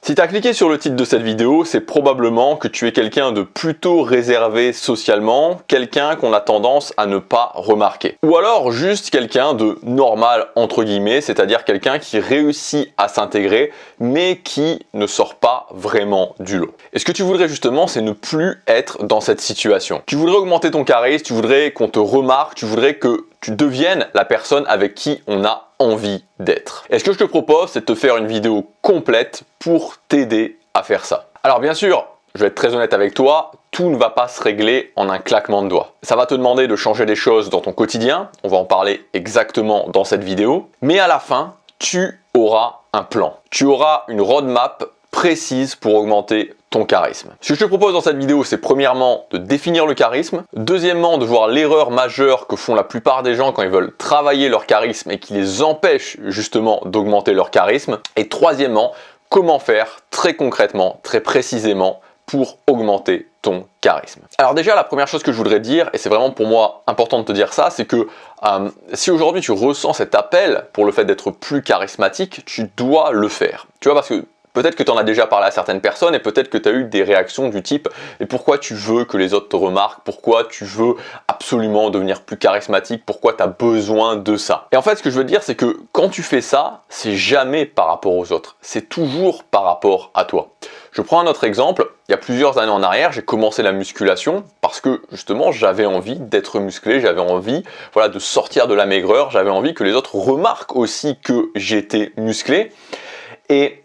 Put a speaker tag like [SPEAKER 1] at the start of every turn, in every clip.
[SPEAKER 1] Si tu as cliqué sur le titre de cette vidéo, c'est probablement que tu es quelqu'un de plutôt réservé socialement, quelqu'un qu'on a tendance à ne pas remarquer. Ou alors juste quelqu'un de normal entre guillemets, c'est-à-dire quelqu'un qui réussit à s'intégrer mais qui ne sort pas vraiment du lot. Et ce que tu voudrais justement, c'est ne plus être dans cette situation. Tu voudrais augmenter ton charisme, tu voudrais qu'on te remarque, tu voudrais que tu deviennes la personne avec qui on a envie d'être. Et ce que je te propose, c'est de te faire une vidéo complète pour t'aider à faire ça. Alors bien sûr, je vais être très honnête avec toi, tout ne va pas se régler en un claquement de doigts. Ça va te demander de changer des choses dans ton quotidien, on va en parler exactement dans cette vidéo, mais à la fin, tu auras un plan. Tu auras une roadmap précise pour augmenter ton charisme. Ce que je te propose dans cette vidéo, c'est premièrement de définir le charisme, deuxièmement de voir l'erreur majeure que font la plupart des gens quand ils veulent travailler leur charisme et qui les empêche justement d'augmenter leur charisme, et troisièmement, comment faire très concrètement, très précisément pour augmenter ton charisme. Alors déjà, la première chose que je voudrais dire, et c'est vraiment pour moi important de te dire ça, c'est que si aujourd'hui tu ressens cet appel pour le fait d'être plus charismatique, tu dois le faire. Tu vois, parce que peut-être que tu en as déjà parlé à certaines personnes et peut-être que tu as eu des réactions du type « Et pourquoi tu veux que les autres te remarquent? Pourquoi tu veux absolument devenir plus charismatique? Pourquoi tu as besoin de ça ?» Et en fait, ce que je veux dire, c'est que quand tu fais ça, c'est jamais par rapport aux autres. C'est toujours par rapport à toi. Je prends un autre exemple. Il y a plusieurs années en arrière, j'ai commencé la musculation parce que justement, j'avais envie d'être musclé, j'avais envie de sortir de la maigreur, j'avais envie que les autres remarquent aussi que j'étais musclé. Et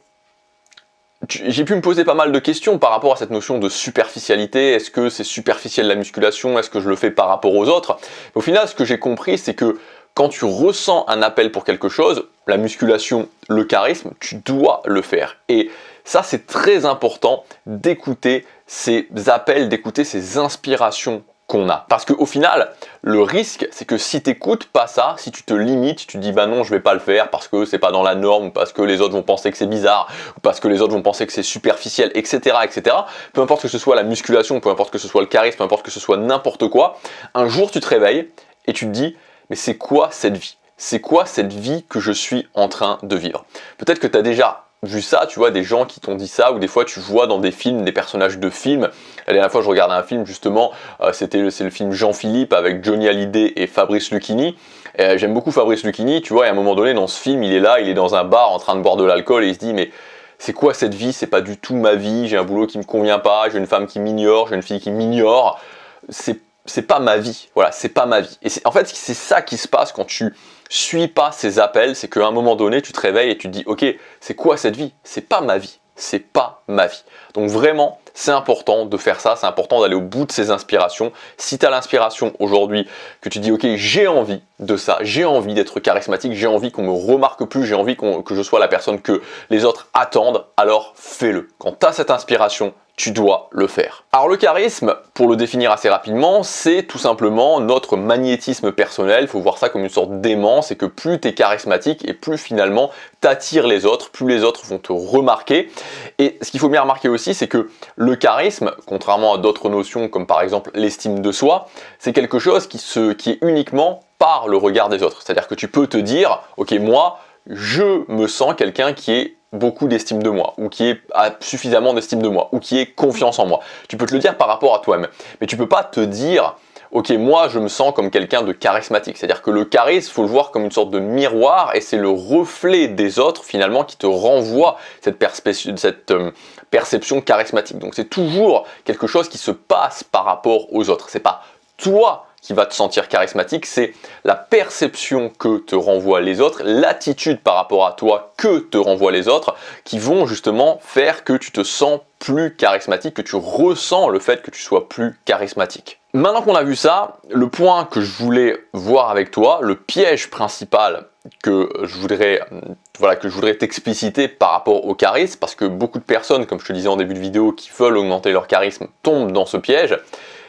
[SPEAKER 1] j'ai pu me poser pas mal de questions par rapport à cette notion de superficialité. Est-ce que c'est superficiel la musculation? Est-ce que je le fais par rapport aux autres? Au final, ce que j'ai compris, c'est que quand tu ressens un appel pour quelque chose, la musculation, le charisme, tu dois le faire. Et ça, c'est très important d'écouter ces appels, d'écouter ces inspirations qu'on a. Parce qu'au final, le risque, c'est que si tu n'écoutes pas ça, si tu te limites, tu te dis bah non, je vais pas le faire parce que c'est pas dans la norme, ou parce que les autres vont penser que c'est bizarre, ou parce que les autres vont penser que c'est superficiel, etc., etc. Peu importe que ce soit la musculation, peu importe que ce soit le charisme, peu importe que ce soit n'importe quoi, un jour tu te réveilles et tu te dis mais c'est quoi cette vie? C'est quoi cette vie que je suis en train de vivre? Peut-être que tu as déjà vu ça, tu vois, des gens qui t'ont dit ça, ou des fois tu vois dans des films, des personnages de films. La dernière fois je regardais un film justement, c'est le film Jean-Philippe avec Johnny Hallyday et Fabrice Lucchini. J'aime beaucoup Fabrice Lucchini, tu vois, et à un moment donné dans ce film, il est là, il est dans un bar en train de boire de l'alcool et il se dit mais c'est quoi cette vie? C'est pas du tout ma vie, j'ai un boulot qui me convient pas, j'ai une femme qui m'ignore, j'ai une fille qui m'ignore, c'est pas ma vie, voilà, c'est pas ma vie. Et en fait, c'est ça qui se passe quand tu suis pas ces appels, c'est qu'à un moment donné, tu te réveilles et tu te dis, ok, c'est quoi cette vie? C'est pas ma vie, c'est pas ma vie. Donc vraiment, c'est important de faire ça, c'est important d'aller au bout de ces inspirations. Si tu as l'inspiration aujourd'hui, que tu dis, ok, j'ai envie de ça, j'ai envie d'être charismatique, j'ai envie qu'on me remarque plus, j'ai envie que je sois la personne que les autres attendent, alors fais-le. Quand tu as cette inspiration, tu dois le faire. Alors le charisme, pour le définir assez rapidement, c'est tout simplement notre magnétisme personnel. Il faut voir ça comme une sorte d'aimant, c'est que plus tu es charismatique et plus finalement t'attires les autres, plus les autres vont te remarquer. Et ce qu'il faut bien remarquer aussi, c'est que le charisme, contrairement à d'autres notions comme par exemple l'estime de soi, c'est quelque chose qui est uniquement par le regard des autres. C'est-à-dire que tu peux te dire, ok, moi, je me sens quelqu'un qui est beaucoup d'estime de moi, ou qui a suffisamment d'estime de moi, ou qui ait confiance en moi. Tu peux te le dire par rapport à toi-même, mais tu peux pas te dire ok, moi je me sens comme quelqu'un de charismatique. C'est-à-dire que le charisme, il faut le voir comme une sorte de miroir et c'est le reflet des autres finalement qui te renvoie cette perception charismatique. Donc c'est toujours quelque chose qui se passe par rapport aux autres. C'est pas toi qui va te sentir charismatique, c'est la perception que te renvoient les autres, l'attitude par rapport à toi que te renvoient les autres, qui vont justement faire que tu te sens plus charismatique, que tu ressens le fait que tu sois plus charismatique. Maintenant qu'on a vu ça, le point que je voulais voir avec toi, le piège principal que je voudrais t'expliciter par rapport au charisme, parce que beaucoup de personnes, comme je te disais en début de vidéo, qui veulent augmenter leur charisme, tombent dans ce piège,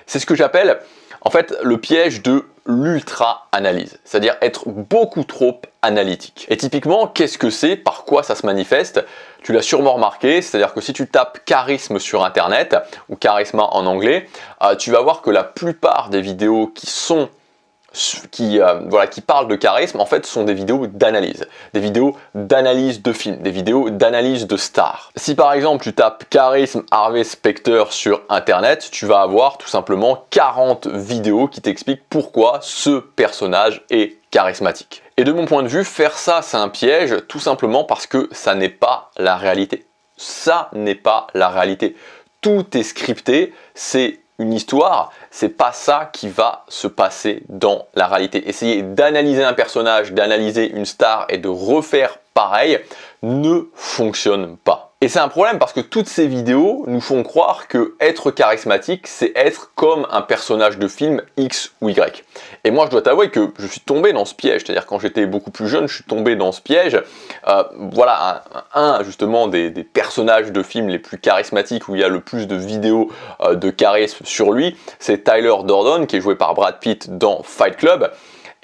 [SPEAKER 1] c'est ce que j'appelle en fait le piège de l'ultra-analyse, c'est-à-dire être beaucoup trop analytique. Et typiquement, qu'est-ce que c'est? Par quoi ça se manifeste? Tu l'as sûrement remarqué, c'est-à-dire que si tu tapes charisme sur internet, ou charisma en anglais, tu vas voir que la plupart des vidéos qui sont qui parlent de charisme, en fait, sont des vidéos d'analyse. Des vidéos d'analyse de films, des vidéos d'analyse de stars. Si par exemple tu tapes charisme Harvey Specter sur internet, tu vas avoir tout simplement 40 vidéos qui t'expliquent pourquoi ce personnage est charismatique. Et de mon point de vue, faire ça, c'est un piège, tout simplement parce que ça n'est pas la réalité. Ça n'est pas la réalité. Tout est scripté, c'est une histoire, c'est pas ça qui va se passer dans la réalité. Essayer d'analyser un personnage, d'analyser une star et de refaire pareil ne fonctionne pas. Et c'est un problème parce que toutes ces vidéos nous font croire que être charismatique, c'est être comme un personnage de film X ou Y. Et moi, je dois t'avouer que je suis tombé dans ce piège. C'est-à-dire quand j'étais beaucoup plus jeune, je suis tombé dans ce piège. Voilà, justement des personnages de films les plus charismatiques où il y a le plus de vidéos de charisme sur lui, c'est Tyler Durden qui est joué par Brad Pitt dans Fight Club.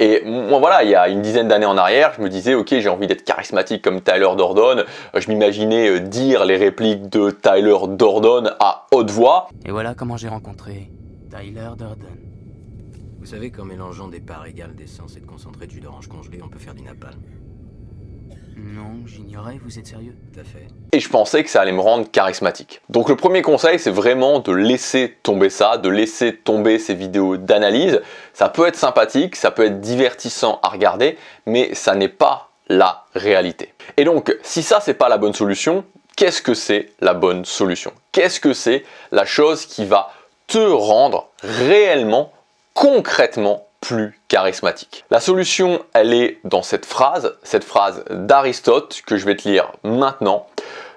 [SPEAKER 1] Et moi voilà, il y a une dizaine d'années en arrière, je me disais ok, j'ai envie d'être charismatique comme Tyler Durden. Je m'imaginais dire les répliques de Tyler Durden à haute voix.
[SPEAKER 2] Et voilà comment j'ai rencontré Tyler Durden.
[SPEAKER 3] Vous savez qu'en mélangeant des parts égales d'essence et de concentré de jus d'orange congelé, on peut faire du napalm.
[SPEAKER 2] Non, j'ignorais, vous êtes sérieux?
[SPEAKER 3] Tout à fait.
[SPEAKER 1] Et je pensais que ça allait me rendre charismatique. Donc le premier conseil, c'est vraiment de laisser tomber ça, de laisser tomber ces vidéos d'analyse. Ça peut être sympathique, ça peut être divertissant à regarder, mais ça n'est pas la réalité. Et donc, si ça, c'est pas la bonne solution, qu'est-ce que c'est la bonne solution? Qu'est-ce que c'est la chose qui va te rendre réellement, concrètement, plus charismatique? La solution, elle est dans cette phrase d'Aristote que je vais te lire maintenant.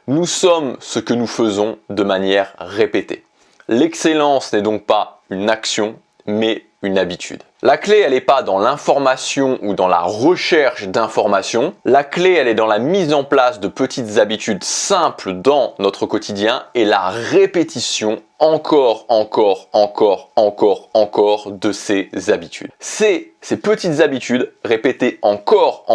[SPEAKER 1] Nous sommes ce que nous faisons de manière répétée. L'excellence n'est donc pas une action, mais une habitude. La clé, elle n'est pas dans l'information ou dans la recherche d'informations. La clé, elle est dans la mise en place de petites habitudes simples dans notre quotidien et la répétition encore de ces habitudes. C'est ces petites habitudes répétées encore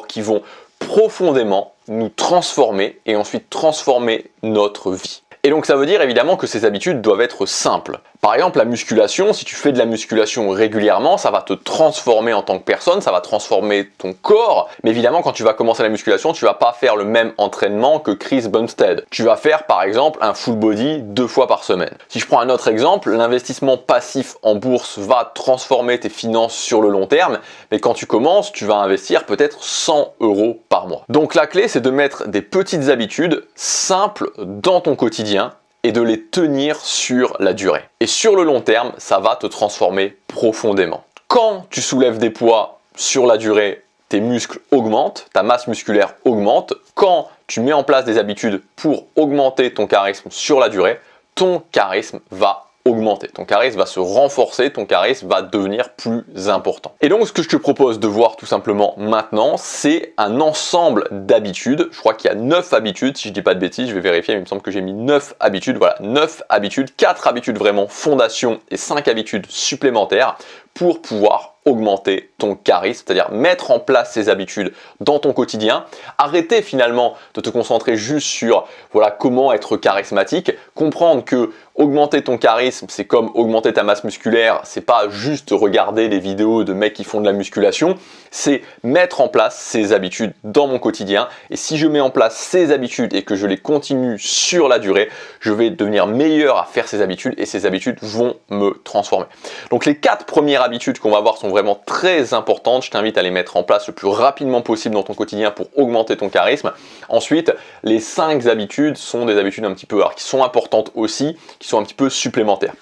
[SPEAKER 1] qui vont profondément nous transformer et ensuite transformer notre vie. Et donc ça veut dire évidemment que ces habitudes doivent être simples. Par exemple, la musculation, si tu fais de la musculation régulièrement, ça va te transformer en tant que personne, ça va transformer ton corps. Mais évidemment, quand tu vas commencer la musculation, tu vas pas faire le même entraînement que Chris Bumstead. Tu vas faire par exemple un full body 2 fois par semaine. Si je prends un autre exemple, l'investissement passif en bourse va transformer tes finances sur le long terme. Mais quand tu commences, tu vas investir peut-être 100 € par mois. Donc la clé, c'est de mettre des petites habitudes simples dans ton quotidien et de les tenir sur la durée. Et sur le long terme, ça va te transformer profondément. Quand tu soulèves des poids sur la durée, tes muscles augmentent, ta masse musculaire augmente. Quand tu mets en place des habitudes pour augmenter ton charisme sur la durée, ton charisme va augmenter, ton charisme va se renforcer, ton charisme va devenir plus important. Et donc ce que je te propose de voir tout simplement maintenant, c'est un ensemble d'habitudes. Je crois qu'il y a 9 habitudes, si je dis pas de bêtises, je vais vérifier, mais il me semble que j'ai mis 9 habitudes. Voilà, 9 habitudes, 4 habitudes vraiment fondation et 5 habitudes supplémentaires pour pouvoir augmenter ton charisme, c'est-à-dire mettre en place ces habitudes dans ton quotidien, arrêter finalement de te concentrer juste sur voilà comment être charismatique, comprendre que augmenter ton charisme, c'est comme augmenter ta masse musculaire, c'est pas juste regarder des vidéos de mecs qui font de la musculation, c'est mettre en place ces habitudes dans mon quotidien. Et si je mets en place ces habitudes et que je les continue sur la durée, je vais devenir meilleur à faire ces habitudes et ces habitudes vont me transformer. Donc les 4 premières habitudes qu'on va voir sont vraiment très importantes. Je t'invite à les mettre en place le plus rapidement possible dans ton quotidien pour augmenter ton charisme. Ensuite, les 5 habitudes sont des habitudes un petit peu, alors qui sont importantes aussi, qui sont un petit peu supplémentaires.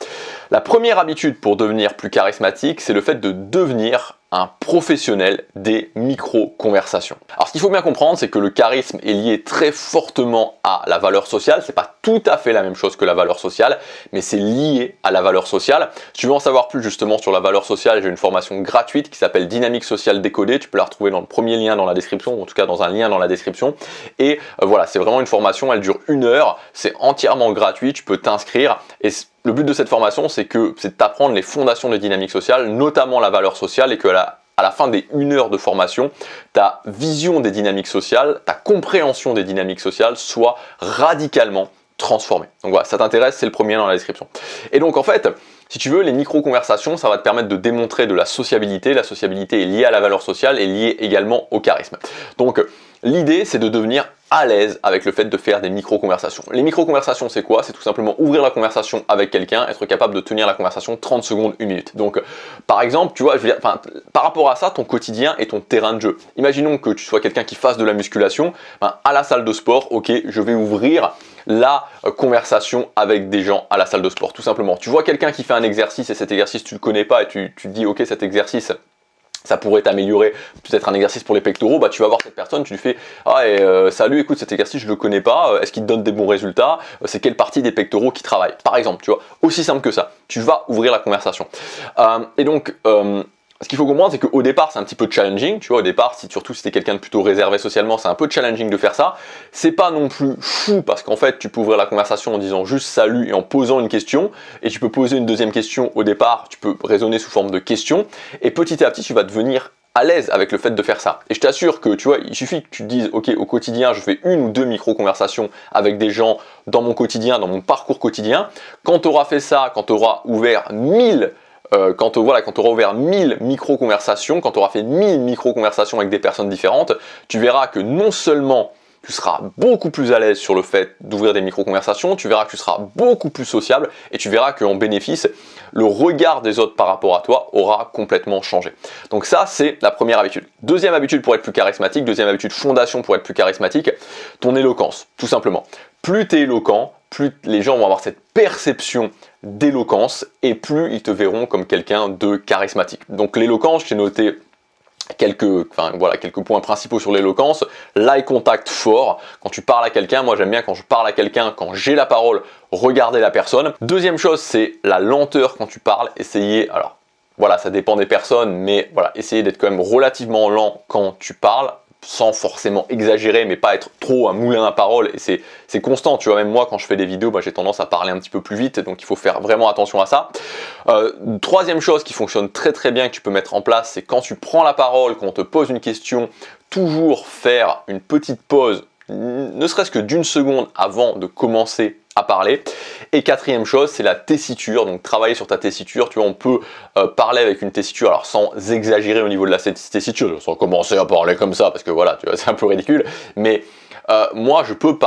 [SPEAKER 1] La première habitude pour devenir plus charismatique, c'est le fait de devenir un professionnel des micro-conversations. Alors ce qu'il faut bien comprendre, c'est que le charisme est lié très fortement à la valeur sociale. C'est pas tout à fait la même chose que la valeur sociale, mais c'est lié à la valeur sociale. Si tu veux en savoir plus justement sur la valeur sociale, j'ai une formation gratuite qui s'appelle Dynamique sociale décodée. Tu peux la retrouver dans le premier lien dans la description, ou en tout cas dans un lien dans la description. Et voilà, c'est vraiment une formation, elle dure 1 heure, c'est entièrement gratuit, tu peux t'inscrire. Et le but de cette formation, c'est de t'apprendre les fondations de dynamique sociale, notamment la valeur sociale, et que à la fin des 1 heure de formation, ta vision des dynamiques sociales, ta compréhension des dynamiques sociales soit radicalement transformée. Donc voilà, ça t'intéresse, c'est le premier lien dans la description. Et donc en fait, Si tu veux, les micro-conversations, ça va te permettre de démontrer de la sociabilité. La sociabilité est liée à la valeur sociale et liée également au charisme. Donc, l'idée, c'est de devenir à l'aise avec le fait de faire des micro-conversations. Les micro-conversations, c'est quoi? C'est tout simplement ouvrir la conversation avec quelqu'un, être capable de tenir la conversation 30 secondes, 1 minute. Donc, par exemple, tu vois, je veux dire, par rapport à ça, ton quotidien est ton terrain de jeu. Imaginons que tu sois quelqu'un qui fasse de la musculation, à la salle de sport, ok, je vais ouvrir la conversation avec des gens à la salle de sport, tout simplement. Tu vois quelqu'un qui fait un exercice et cet exercice, tu le connais pas et tu te dis, ok, cet exercice, ça pourrait t'améliorer, peut-être un exercice pour les pectoraux, bah tu vas voir cette personne, tu lui fais « Ah, salut, écoute, cet exercice, je le connais pas, est-ce qu'il te donne des bons résultats? C'est quelle partie des pectoraux qui travaille ?» Par exemple, tu vois, aussi simple que ça, tu vas ouvrir la conversation. Et donc, ce qu'il faut comprendre, c'est qu'au départ, c'est un petit peu challenging, tu vois, au départ, surtout si t'es quelqu'un de plutôt réservé socialement, c'est un peu challenging de faire ça. C'est pas non plus fou, parce qu'en fait, tu peux ouvrir la conversation en disant juste salut et en posant une question, et tu peux poser une deuxième question au départ, tu peux raisonner sous forme de question, et petit à petit, tu vas devenir à l'aise avec le fait de faire ça. Et je t'assure que, tu vois, il suffit que tu te dises, ok, au quotidien, je fais 1 ou 2 micro-conversations avec des gens dans mon quotidien, dans mon parcours quotidien. Quand tu auras fait ça, quand tu auras ouvert 1000 quand tu auras ouvert 1000 micro-conversations, quand tu auras fait 1000 micro-conversations avec des personnes différentes, tu verras que non seulement tu seras beaucoup plus à l'aise sur le fait d'ouvrir des micro-conversations, tu verras que tu seras beaucoup plus sociable et tu verras qu'en bénéfice, le regard des autres par rapport à toi aura complètement changé. Donc ça, c'est la première habitude. Deuxième habitude pour être plus charismatique, deuxième habitude fondation pour être plus charismatique, ton éloquence, tout simplement. Plus tu es éloquent, plus les gens vont avoir cette perception d'éloquence et plus ils te verront comme quelqu'un de charismatique. Donc l'éloquence, j'ai noté quelques points principaux sur l'éloquence. L'eye contact fort, quand tu parles à quelqu'un, moi j'aime bien quand je parle à quelqu'un, quand j'ai la parole, regarder la personne. Deuxième chose, c'est la lenteur quand tu parles, essayer, alors voilà, ça dépend des personnes, mais voilà, essayer d'être quand même relativement lent quand tu parles, sans forcément exagérer, mais pas être trop un moulin à parole, et c'est constant, tu vois, même moi quand je fais des vidéos, j'ai tendance à parler un petit peu plus vite, donc il faut faire vraiment attention à ça. Troisième chose qui fonctionne très très bien, que tu peux mettre en place, c'est quand tu prends la parole, quand on te pose une question, toujours faire une petite pause, ne serait-ce que d'1 seconde avant de commencer à parler. Et quatrième chose, c'est la tessiture, donc travailler sur ta tessiture. Tu vois, on peut parler avec une tessiture, alors sans exagérer au niveau de la tessiture, sans commencer à parler comme ça, parce que voilà, tu vois, c'est un peu ridicule, mais moi je pourrais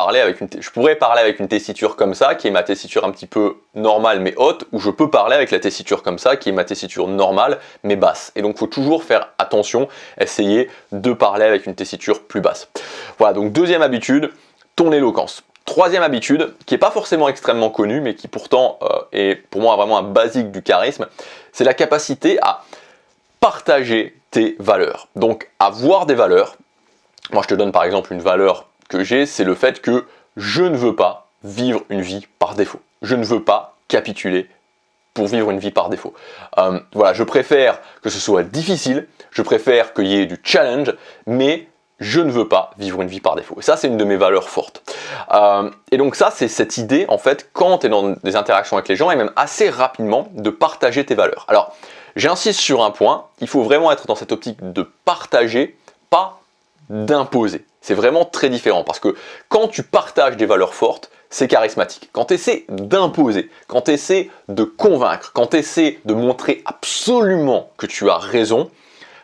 [SPEAKER 1] parler avec une tessiture comme ça, qui est ma tessiture un petit peu normale mais haute, ou je peux parler avec la tessiture comme ça, qui est ma tessiture normale mais basse. Et donc il faut toujours faire attention, essayer de parler avec une tessiture plus basse. Voilà, donc deuxième habitude, ton éloquence. Troisième habitude, qui n'est pas forcément extrêmement connue, mais qui pourtant est pour moi vraiment un basique du charisme, c'est la capacité à partager tes valeurs. Donc avoir des valeurs. Moi je te donne par exemple une valeur que j'ai, c'est le fait que je ne veux pas vivre une vie par défaut. Je ne veux pas capituler pour vivre une vie par défaut. Voilà, je préfère que ce soit difficile, je préfère qu'il y ait du challenge, mais je ne veux pas vivre une vie par défaut. Et ça, c'est une de mes valeurs fortes. Et donc ça, c'est cette idée, en fait, quand tu es dans des interactions avec les gens, et même assez rapidement, de partager tes valeurs. Alors, j'insiste sur un point, il faut vraiment être dans cette optique de partager, pas d'imposer. C'est vraiment très différent, parce que quand tu partages des valeurs fortes, c'est charismatique. Quand tu essaies d'imposer, quand tu essaies de convaincre, quand tu essaies de montrer absolument que tu as raison,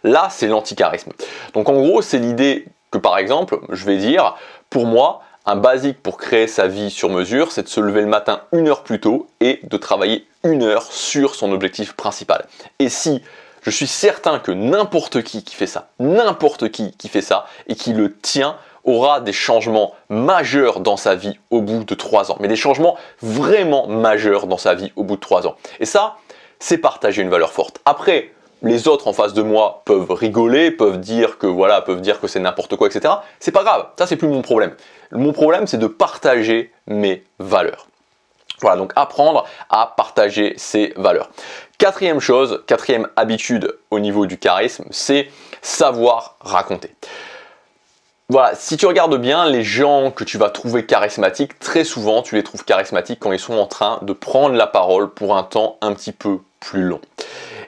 [SPEAKER 1] là, c'est l'anti-charisme. Donc en gros, c'est l'idée que par exemple, je vais dire, pour moi, un basique pour créer sa vie sur mesure, c'est de se lever le matin 1 heure plus tôt et de travailler 1 heure sur son objectif principal. Et si je suis certain que n'importe qui fait ça, et qui le tient, aura des changements majeurs dans sa vie au bout de 3 ans. Mais des changements vraiment majeurs dans sa vie au bout de 3 ans. Et ça, c'est partager une valeur forte. Après, les autres en face de moi peuvent rigoler, peuvent dire que c'est n'importe quoi, etc. C'est pas grave, ça c'est plus mon problème. Mon problème, c'est de partager mes valeurs. Voilà, donc apprendre à partager ses valeurs. Quatrième chose, quatrième habitude au niveau du charisme, c'est savoir raconter. Voilà, si tu regardes bien, les gens que tu vas trouver charismatiques, très souvent tu les trouves charismatiques quand ils sont en train de prendre la parole pour un temps un petit peu plus long.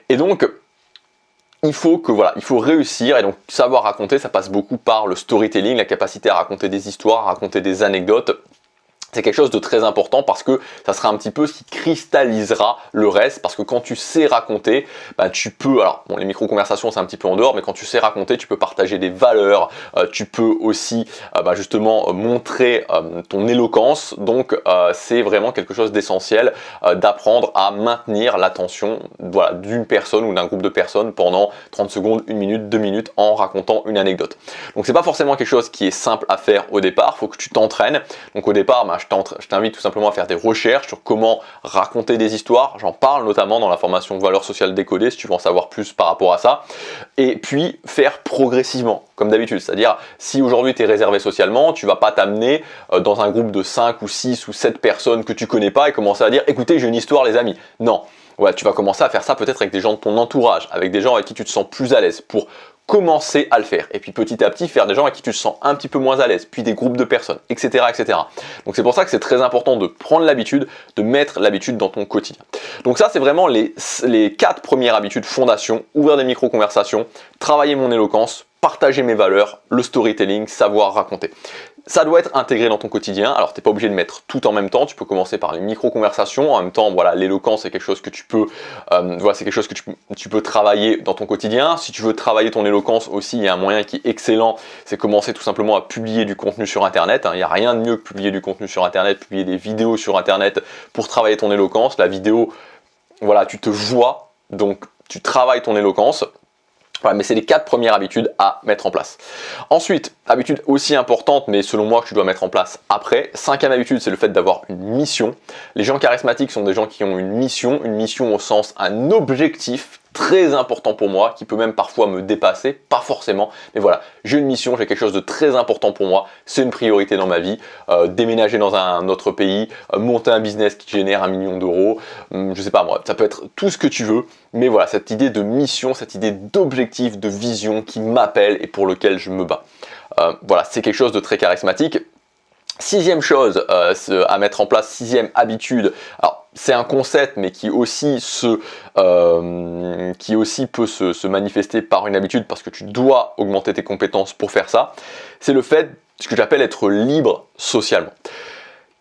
[SPEAKER 1] Et donc, il faut réussir, et donc savoir raconter, ça passe beaucoup par le storytelling, la capacité à raconter des histoires, à raconter des anecdotes. C'est quelque chose de très important parce que ça sera un petit peu ce qui cristallisera le reste, parce que quand tu sais raconter, bah, tu peux, alors bon, les micro-conversations c'est un petit peu en dehors, mais quand tu sais raconter, tu peux partager des valeurs, tu peux aussi bah, justement montrer ton éloquence, donc c'est vraiment quelque chose d'essentiel d'apprendre à maintenir l'attention voilà, d'une personne ou d'un groupe de personnes pendant 30 secondes, 1 minute, 2 minutes en racontant une anecdote. Donc c'est pas forcément quelque chose qui est simple à faire au départ, il faut que tu t'entraînes. Donc au départ, bah, je t'invite tout simplement à faire des recherches sur comment raconter des histoires. J'en parle notamment dans la formation Valeurs sociales décodées si tu veux en savoir plus par rapport à ça. Et puis faire progressivement, comme d'habitude. C'est-à-dire, si aujourd'hui tu es réservé socialement, tu vas pas t'amener dans un groupe de 5 ou 6 ou 7 personnes que tu connais pas et commencer à dire « écoutez, j'ai une histoire les amis ». Non, ouais, tu vas commencer à faire ça peut-être avec des gens de ton entourage, avec des gens avec qui tu te sens plus à l'aise pour commencer à le faire. Et puis petit à petit, faire des gens avec qui tu te sens un petit peu moins à l'aise, puis des groupes de personnes, etc. etc. Donc c'est pour ça que c'est très important de prendre l'habitude, de mettre l'habitude dans ton quotidien. Donc ça, c'est vraiment les 4 premières habitudes fondation: ouvrir des micro-conversations, travailler mon éloquence, partager mes valeurs, le storytelling, savoir raconter. Ça doit être intégré dans ton quotidien. Alors, tu n'es pas obligé de mettre tout en même temps. Tu peux commencer par les micro-conversations. En même temps, voilà, l'éloquence, c'est quelque chose que tu peux, voilà, c'est quelque chose que tu peux travailler dans ton quotidien. Si tu veux travailler ton éloquence aussi, il y a un moyen qui est excellent. C'est commencer tout simplement à publier du contenu sur Internet. Il n'y a rien de mieux que publier du contenu sur Internet, publier des vidéos sur Internet pour travailler ton éloquence. La vidéo, voilà, tu te vois, donc tu travailles ton éloquence. Voilà, mais c'est les 4 premières habitudes à mettre en place. Ensuite, habitude aussi importante, mais selon moi que tu dois mettre en place après. 5e habitude, c'est le fait d'avoir une mission. Les gens charismatiques sont des gens qui ont une mission au sens un objectif très important pour moi, qui peut même parfois me dépasser, pas forcément, mais voilà, j'ai une mission, j'ai quelque chose de très important pour moi, c'est une priorité dans ma vie, déménager dans un autre pays, monter un business qui génère 1 million d'euros, je sais pas moi, ça peut être tout ce que tu veux, mais voilà, cette idée de mission, cette idée d'objectif, de vision qui m'appelle et pour lequel je me bats. Voilà, c'est quelque chose de très charismatique. 6e chose à mettre en place, 6e habitude, alors c'est un concept mais qui aussi peut se manifester par une habitude parce que tu dois augmenter tes compétences pour faire ça, c'est le fait, ce que j'appelle être libre socialement.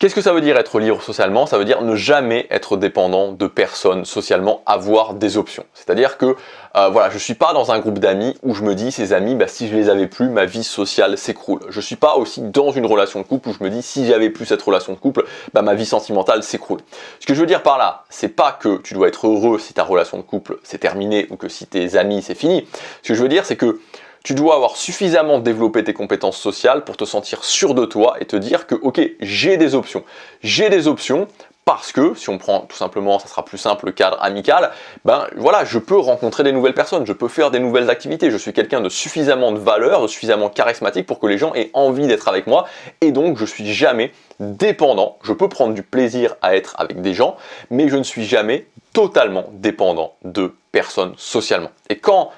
[SPEAKER 1] Qu'est-ce que ça veut dire être libre socialement? Ça veut dire ne jamais être dépendant de personnes socialement, avoir des options. C'est-à-dire que voilà, je ne suis pas dans un groupe d'amis où je me dis ces amis, bah, si je les avais plus, ma vie sociale s'écroule. Je ne suis pas aussi dans une relation de couple où je me dis si j'avais plus cette relation de couple, bah, ma vie sentimentale s'écroule. Ce que je veux dire par là, c'est pas que tu dois être heureux si ta relation de couple c'est terminé ou que si tes amis c'est fini. Ce que je veux dire, c'est que tu dois avoir suffisamment développé tes compétences sociales pour te sentir sûr de toi et te dire que ok, j'ai des options. J'ai des options parce que, si on prend tout simplement, ça sera plus simple, le cadre amical, ben voilà, je peux rencontrer des nouvelles personnes, je peux faire des nouvelles activités, je suis quelqu'un de suffisamment de valeur, de suffisamment charismatique pour que les gens aient envie d'être avec moi et donc je suis jamais dépendant. Je peux prendre du plaisir à être avec des gens, mais je ne suis jamais totalement dépendant de personnes socialement. Et quand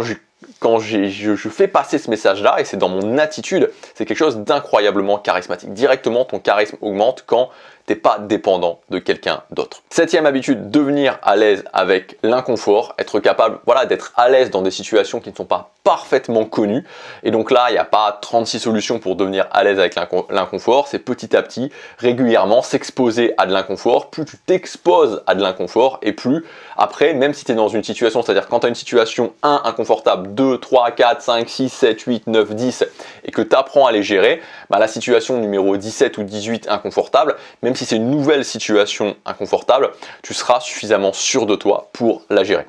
[SPEAKER 1] je fais passer ce message-là, et c'est dans mon attitude, c'est quelque chose d'incroyablement charismatique. Directement, ton charisme augmente quand tu n'es pas dépendant de quelqu'un d'autre. 7e habitude, devenir à l'aise avec l'inconfort, être capable d'être à l'aise dans des situations qui ne sont pas parfaitement connues. Et donc là, il n'y a pas 36 solutions pour devenir à l'aise avec l'inconfort, c'est petit à petit, régulièrement, s'exposer à de l'inconfort. Plus tu t'exposes à de l'inconfort, et plus après, même si tu es dans une situation, c'est-à-dire quand tu as une situation 1 inconfortable, 2, 3, 4, 5, 6, 7, 8, 9, 10, et que tu apprends à les gérer, bah, la situation numéro 17 ou 18 inconfortable, même si c'est une nouvelle situation inconfortable, tu seras suffisamment sûr de toi pour la gérer.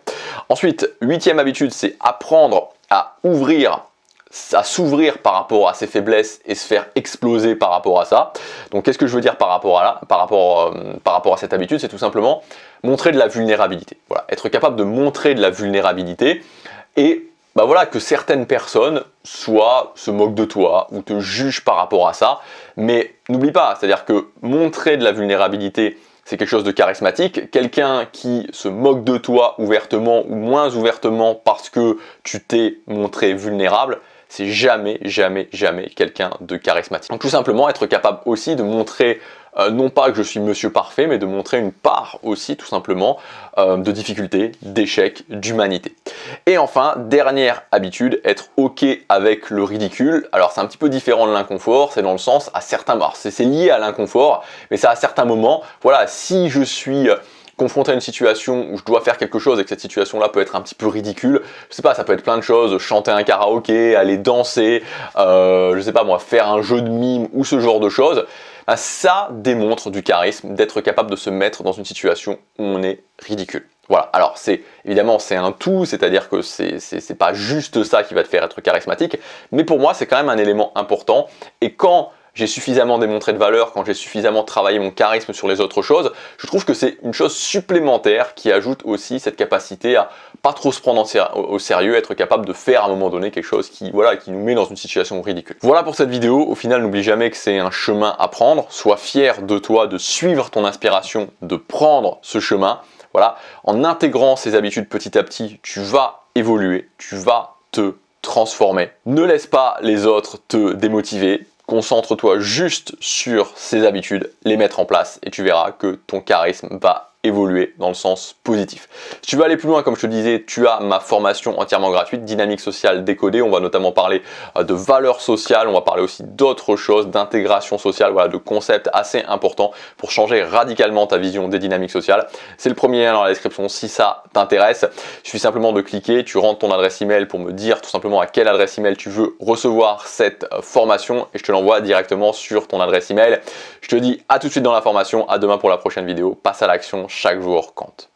[SPEAKER 1] Ensuite, 8e habitude, c'est apprendre à s'ouvrir par rapport à ses faiblesses et se faire exploser par rapport à ça. Donc qu'est-ce que je veux dire par rapport à cette habitude? C'est tout simplement montrer de la vulnérabilité. Voilà, être capable de montrer de la vulnérabilité et bah voilà, que certaines personnes soit se moquent de toi ou te jugent par rapport à ça. Mais n'oublie pas, c'est-à-dire que montrer de la vulnérabilité, c'est quelque chose de charismatique. Quelqu'un qui se moque de toi ouvertement ou moins ouvertement parce que tu t'es montré vulnérable, c'est jamais quelqu'un de charismatique. Donc tout simplement être capable aussi de montrer non pas que je suis monsieur parfait, mais de montrer une part aussi tout simplement de difficulté, d'échec, d'humanité. Et enfin, dernière habitude, être ok avec le ridicule. Alors c'est un petit peu différent de l'inconfort, c'est dans le sens à certains moments, c'est lié à l'inconfort, mais c'est à certains moments, voilà, si je suis confronté à une situation où je dois faire quelque chose et que cette situation-là peut être un petit peu ridicule, je sais pas, ça peut être plein de choses, chanter un karaoké, aller danser, je sais pas moi, faire un jeu de mime ou ce genre de choses, ça démontre du charisme, d'être capable de se mettre dans une situation où on est ridicule. Voilà, alors évidemment c'est un tout, c'est-à-dire que c'est pas juste ça qui va te faire être charismatique, mais pour moi c'est quand même un élément important, et quand j'ai suffisamment démontré de valeur, quand j'ai suffisamment travaillé mon charisme sur les autres choses, je trouve que c'est une chose supplémentaire qui ajoute aussi cette capacité à pas trop se prendre au sérieux, être capable de faire à un moment donné quelque chose qui nous met dans une situation ridicule. Voilà pour cette vidéo. Au final, n'oublie jamais que c'est un chemin à prendre. Sois fier de toi, de suivre ton inspiration, de prendre ce chemin. Voilà, en intégrant ces habitudes petit à petit, tu vas évoluer, tu vas te transformer. Ne laisse pas les autres te démotiver. Concentre-toi juste sur ces habitudes, les mettre en place et tu verras que ton charisme va évoluer dans le sens positif. Si tu veux aller plus loin, comme je te disais, tu as ma formation entièrement gratuite, Dynamique sociale décodée. On va notamment parler de valeurs sociales, on va parler aussi d'autres choses, d'intégration sociale, voilà, de concepts assez importants pour changer radicalement ta vision des dynamiques sociales. C'est le premier lien dans la description si ça t'intéresse. Il suffit simplement de cliquer, tu rentres ton adresse email pour me dire tout simplement à quelle adresse email tu veux recevoir cette formation et je te l'envoie directement sur ton adresse email. Je te dis à tout de suite dans la formation, à demain pour la prochaine vidéo. Passe à l'action, chaque jour compte.